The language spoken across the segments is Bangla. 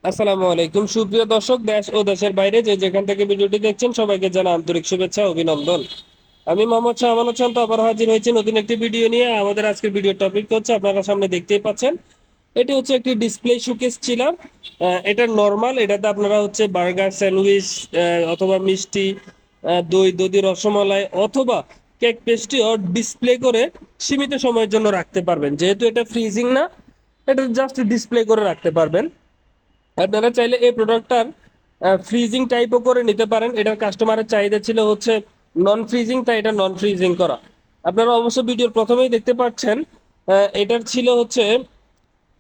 আসসালামু আলাইকুম সুপ্রিয় দর্শক, দেশ ও দেশের বাইরে যে যেখান থেকে ভিডিওটি দেখছেন সবাইকে জানাই আন্তরিক শুভেচ্ছা ও অভিনন্দন। আমি মোহাম্মদ শাহমানুর চান তো আবার হাজির হয়েছি নতুন একটি ভিডিও নিয়ে। আমাদের আজকের ভিডিও টপিক হচ্ছে, আপনারা সামনে দেখতেই পাচ্ছেন, এটি হচ্ছে একটি ডিসপ্লে শোকেস ছিল। এটা নর্মাল, এটাতে আপনারা হচ্ছে বার্গার, স্যান্ডউইচ অথবা মিষ্টি, দই, দধি, রসমালাই অথবা কেক, পেস্ট্রিও ডিসপ্লে করে সীমিত সময়ের জন্য রাখতে পারবেন। যেহেতু এটা ফ্রিজিং না, এটা জাস্ট ডিসপ্লে করে রাখতে পারবেন। আপনারা চাইলে এই প্রোডাক্টটার ফ্রিজিং টাইপও করে নিতে পারেন। এটার কাস্টমারের চাহিদা ছিল হচ্ছে নন ফ্রিজিং, তাই এটা নন ফ্রিজিং করা। আপনারা অবশ্য ভিডিওর প্রথমেই দেখতে পাচ্ছেন, এটার ছিল হচ্ছে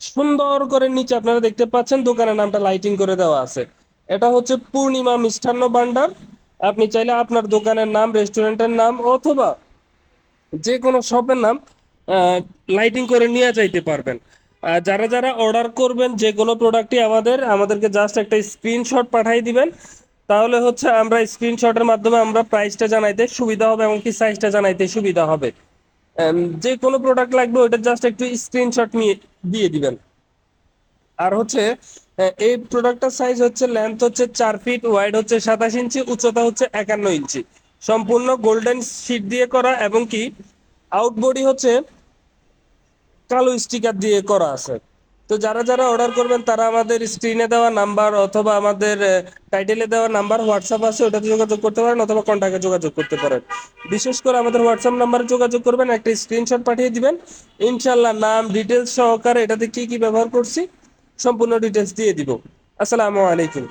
সুন্দর করে নিচে আপনারা দেখতে পাচ্ছেন দোকানের নামটা লাইটিং করে দেওয়া আছে। এটা হচ্ছে পূর্ণিমা মিষ্টান্ন ভান্ডার। আপনি চাইলে আপনার দোকানের নাম, রেস্টুরেন্টের নাম অথবা যে কোনো শপের নাম লাইটিং করে নিয়ে যাইতে পারবেন। যারা যারা অর্ডার করবেন যে কোনো প্রোডাক্টই আমাদেরকে জাস্ট একটা স্ক্রিনশট পাঠিয়ে দিবেন। তাহলে হচ্ছে আমরা স্ক্রিনশটের মাধ্যমে আমরা প্রাইসটা জানাইতে সুবিধা হবে, এমনকি সাইজটা জানাইতে সুবিধা হবে। যে কোনো প্রোডাক্ট লাগবে ওটা জাস্ট একটু স্ক্রিনশট নিয়ে দিয়ে দিবেন। আর হচ্ছে এই প্রোডাক্টটার সাইজ হচ্ছে, লেন্থ হচ্ছে 4 ফিট, ওয়াইড হচ্ছে 27 ইঞ্চি, উচ্চতা হচ্ছে 51 ইঞ্চি। সম্পূর্ণ গোল্ডেন শিট দিয়ে করা, এবং কি আউটবডি হচ্ছে কালো স্টিকার দিয়ে করা আছে। তো যারা যারা অর্ডার করবেন তারা আমাদের স্ক্রিনে দেওয়া নাম্বার অথবা আমাদের টাইটেলে দেওয়া নাম্বার হোয়াটসঅ্যাপ আছে, ওটাতে যোগাযোগ করতে পারেন অথবা কন্ট্যাক্টে যোগাযোগ করতে পারেন। বিশেষ করে আমাদের হোয়াটসঅ্যাপ নাম্বারে যোগাযোগ করবেন, একটা স্ক্রিনশট পাঠিয়ে দিবেন। ইনশাল্লাহ নাম ডিটেলস সহকারে এটাতে কি কি ব্যবহার করছি সম্পূর্ণ ডিটেলস দিয়ে দিব। আসসালামু আলাইকুম।